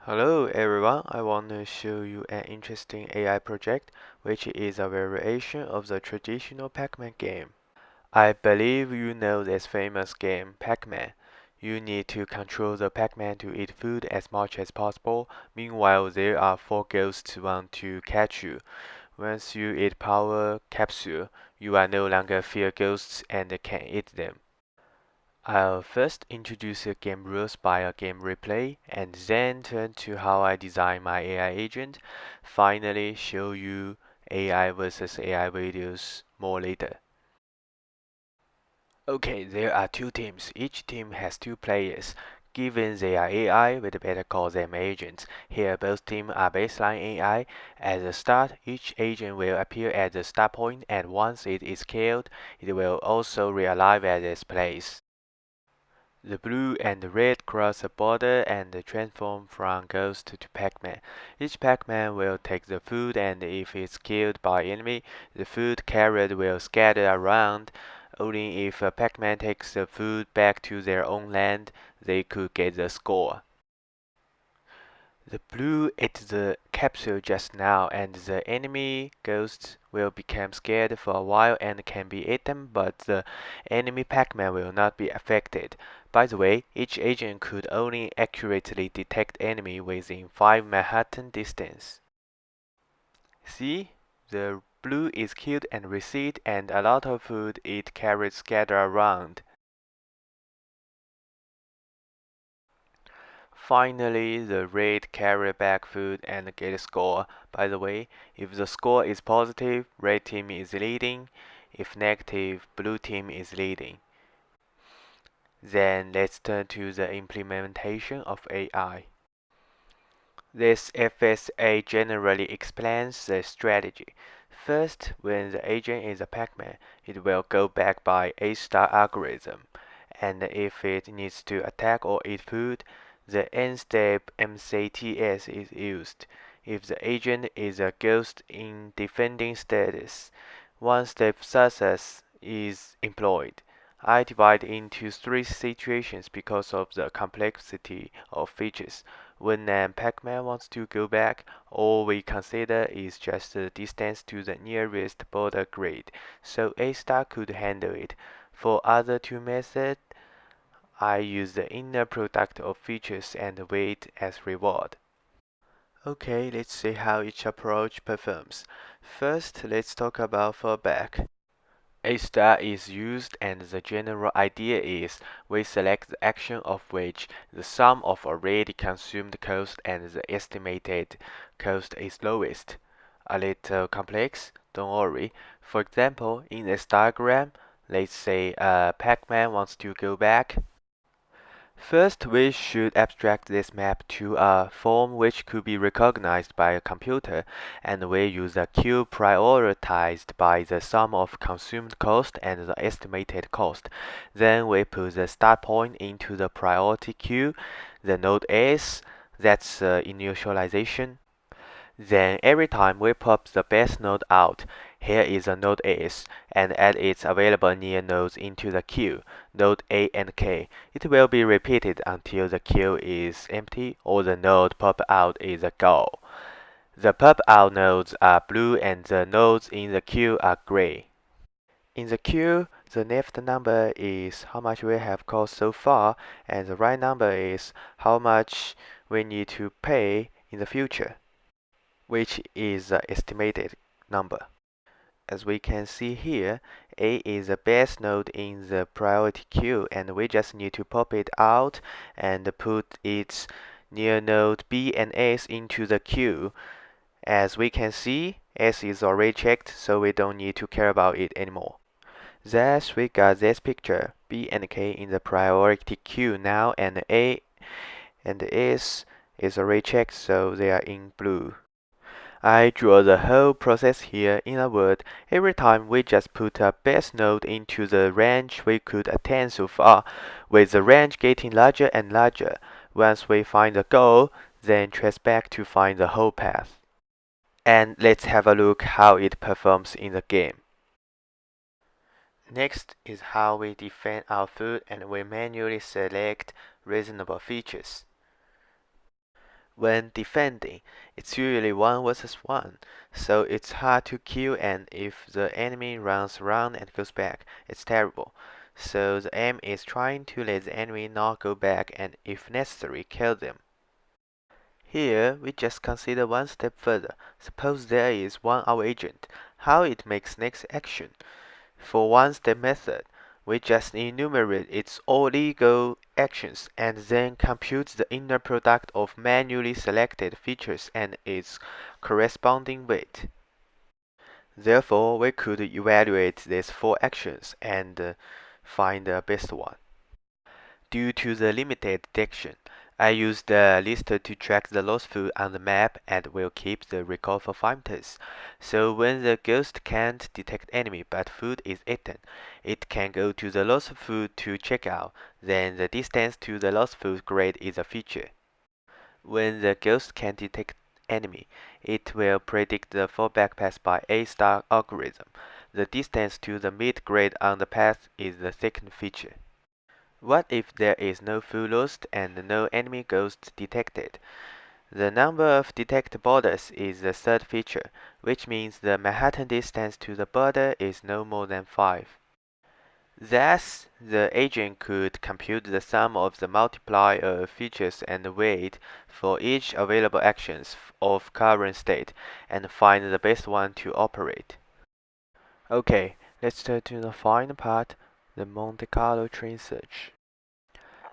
Hello everyone, I want to show you an interesting AI project which is a variation of the traditional Pac-Man game. I believe you know this famous game, Pac-Man. You need to control the Pac-Man to eat food as much as possible. Meanwhile, there are four ghosts want to catch you. Once you eat power capsule, you are no longer fear ghosts and can eat them. I'll first introduce the game rules by a game replay, and then turn to how I design my AI agent. Finally, show you AI versus AI videos more later. Okay, there are two teams. Each team has two players. Given they are AI, we'd better call them agents. Here, both teams are baseline AI. At the start, each agent will appear at the start point, and once it is killed, it will also realive at its place. The blue and the red cross the border and transform from ghost to Pac-Man. Each Pac-Man will take the food, and if it's killed by enemy, the food carried will scatter around. Only if a Pac-Man takes the food back to their own land, they could get the score. The blue ate the capsule just now, and the enemy ghosts will become scared for a while and can be eaten, but the enemy Pac-Man will not be affected. By the way, each agent could only accurately detect enemy within 5 Manhattan distance. See? The blue is killed and reset, and a lot of food it carried scatter around. Finally, the red carry back food and get a score. By the way, if the score is positive, red team is leading. If negative, blue team is leading. Then let's turn to the implementation of AI. This FSA generally explains the strategy. First, when the agent is a Pac-Man, it will go back by A-star algorithm, and if it needs to attack or eat food, the end-step MCTS is used. If the agent is a ghost in defending status, one-step success is employed. I divide into three situations because of the complexity of features. When an Pac-Man wants to go back, all we consider is just the distance to the nearest border grid, so A-star could handle it. For other two methods, I use the inner product of features and weight as reward. Okay, let's see how each approach performs. First, let's talk about fallback. A star is used, and the general idea is we select the action of which the sum of already consumed cost and the estimated cost is lowest. A little complex? Don't worry. For example, in this diagram, let's say Pac-Man wants to go back. First, we should abstract this map to a form which could be recognized by a computer, and we use a queue prioritized by the sum of consumed cost and the estimated cost. Then we put the start point into the priority queue. The node S, that's initialization. Then every time we pop the best node out, here is a node S, and add its available near nodes into the queue, node A and K. It will be repeated until the queue is empty or the node pop out is a go. The pop out nodes are blue and the nodes in the queue are gray. In the queue, the left number is how much we have called so far, and the right number is how much we need to pay in the future, which is the estimated number. As we can see here, A is the best node in the priority queue, and we just need to pop it out and put its near node B and S into the queue. As we can see, S is already checked, so we don't need to care about it anymore. Thus, we got this picture, B and K in the priority queue now, and A and S is already checked, so they are in blue. I draw the whole process here in a word. Every time we just put a best node into the range we could attain so far, with the range getting larger and larger. Once we find the goal, then trace back to find the whole path. And let's have a look how it performs in the game. Next is how we define our food, and we manually select reasonable features. When defending, it's usually 1 versus 1, so it's hard to kill, and if the enemy runs around and goes back, it's terrible. So the aim is trying to let the enemy not go back and, if necessary, kill them. Here, we just consider one step further. Suppose there is one our agent, how it makes next action. For one-step method, we just enumerate its all legal actions and then compute the inner product of manually selected features and its corresponding weight. Therefore, we could evaluate these 4 actions and find the best one. Due to the limited detection, I use the lister to track the lost food on the map and will keep the record for 5 turns. So when the ghost can't detect enemy but food is eaten, it can go to the lost food to check out. Then the distance to the lost food grade is a feature. When the ghost can detect enemy, it will predict the fallback path by A-star algorithm. The distance to the mid grade on the path is the second feature. What if there is no food lost and no enemy ghosts detected? The number of detected borders is the third feature, which means the Manhattan distance to the border is no more than 5. Thus, the agent could compute the sum of the multiplier of features and weight for each available actions of current state and find the best one to operate. Okay, let's turn to the final part, the Monte Carlo train search.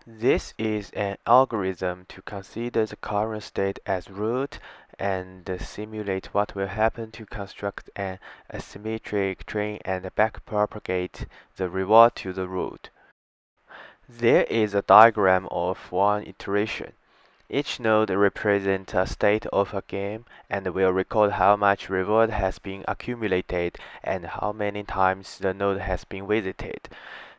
This is an algorithm to consider the current state as root and simulate what will happen to construct an asymmetric train and backpropagate the reward to the root. There is a diagram of one iteration. Each node represents a state of a game and will record how much reward has been accumulated and how many times the node has been visited.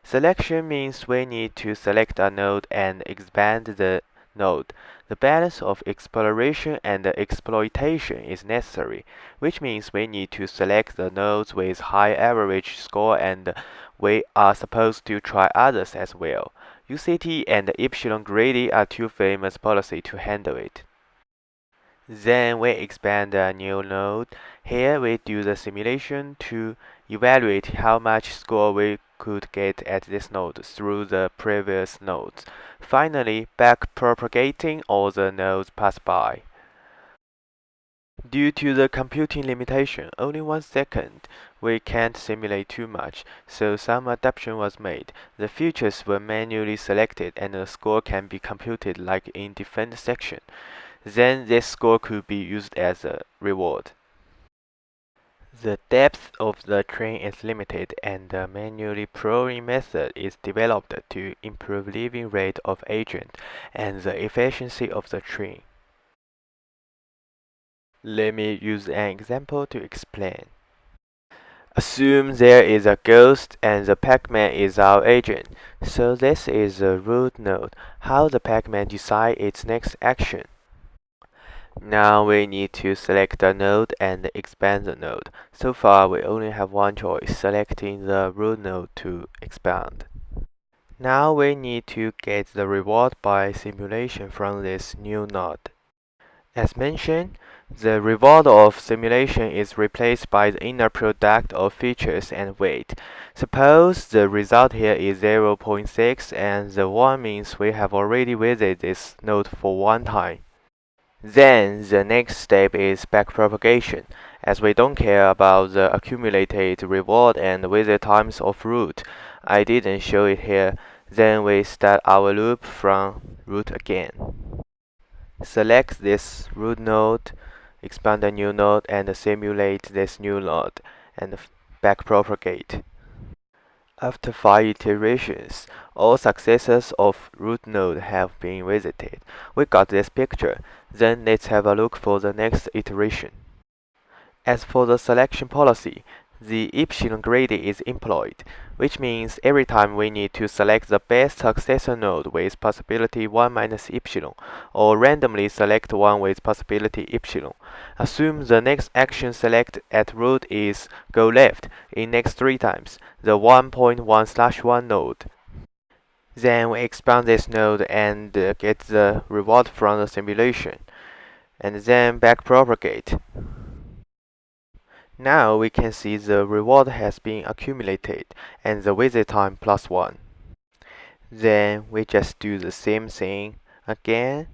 Selection means we need to select a node and expand the node. The balance of exploration and exploitation is necessary, which means we need to select the nodes with high average score and we are supposed to try others as well. UCT and Epsilon greedy are 2 famous policies to handle it. Then we expand a new node. Here we do the simulation to evaluate how much score we could get at this node through the previous nodes. Finally, backpropagating all the nodes pass by. Due to the computing limitation, only 1 second, we can't simulate too much, so some adaptation was made. The features were manually selected and the score can be computed like in defense section. Then this score could be used as a reward. The depth of the train is limited and the manually probing method is developed to improve living rate of agent and the efficiency of the train. Let me use an example to explain. Assume there is a ghost and the Pac-Man is our agent. So this is the root node, how the Pac-Man decides its next action. Now we need to select a node and expand the node. So far we only have one choice, selecting the root node to expand. Now we need to get the reward by simulation from this new node. As mentioned, the reward of simulation is replaced by the inner product of features and weight. Suppose the result here is 0.6 and the 1 means we have already visited this node for 1 time. Then the next step is backpropagation. As we don't care about the accumulated reward and visit times of root, I didn't show it here. Then we start our loop from root again. Select this root node, expand a new node and simulate this new node and backpropagate. After 5 iterations, all successors of root node have been visited. We got this picture. Then let's have a look for the next iteration. As for the selection policy, the epsilon gradient is employed, which means every time we need to select the best successor node with possibility 1 minus epsilon, or randomly select one with possibility epsilon. Assume the next action select at root is go left in next 3 times, the 1.1/1 node. Then we expand this node and get the reward from the simulation. and then backpropagate. Now we can see the reward has been accumulated and the visit time +1. Then we just do the same thing again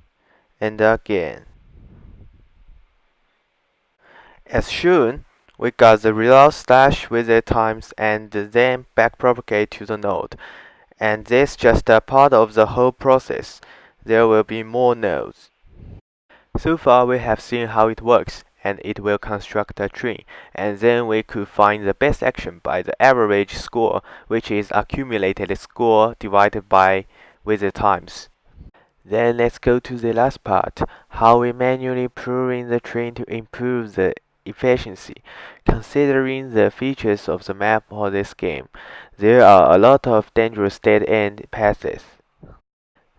and again. As shown, we got the result slash visit times and then backpropagate to the node. And this is just a part of the whole process. There will be more nodes. So far we have seen how it works, and it will construct a tree, and then we could find the best action by the average score, which is accumulated score divided by visit times. Then let's go to the last part, how we manually pruning the tree to improve the efficiency. Considering the features of the map for this game, there are a lot of dangerous dead-end paths.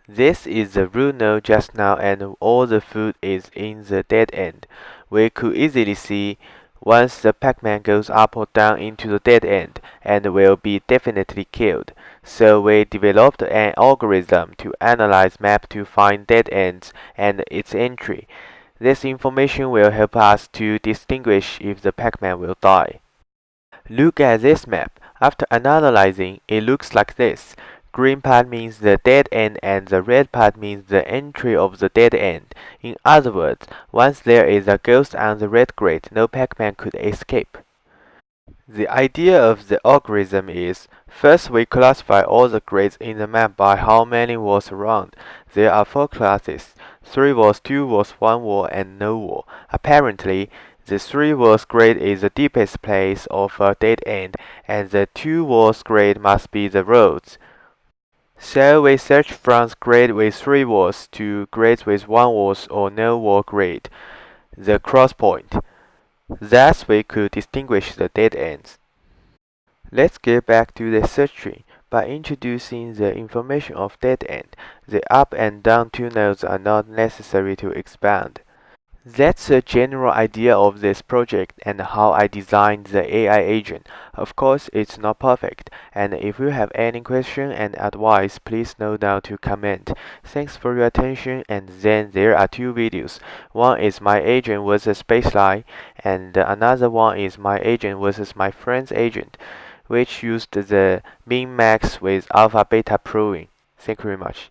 This is the root node just now and all the food is in the dead end. We could easily see once the Pac-Man goes up or down into the dead end and will be definitely killed. So we developed an algorithm to analyze map to find dead ends and its entry. This information will help us to distinguish if the Pac-Man will die. Look at this map. After analyzing, it looks like this. Green part means the dead end and the red part means the entry of the dead end. In other words, once there is a ghost on the red grid, no Pac-Man could escape. The idea of the algorithm is, first we classify all the grids in the map by how many walls around. There are 4 classes, 3 walls, 2 walls, 1 wall, and no wall. Apparently, the 3 walls grid is the deepest place of a dead end, and the 2 walls grid must be the roads. So we search from grid with 3 walls to grids with 1 walls or no wall grid, the cross point. Thus we could distinguish the dead ends. Let's get back to the search tree. By introducing the information of dead end, the up and down 2 nodes are not necessary to expand. That's a general idea of this project and how I designed the AI agent. Of course, it's not perfect, and if you have any question and advice, please note down to comment. Thanks for your attention, and then there are 2 videos. One is my agent versus baseline, and another one is my agent versus my friend's agent, which used the min max with alpha beta proving. Thank you very much.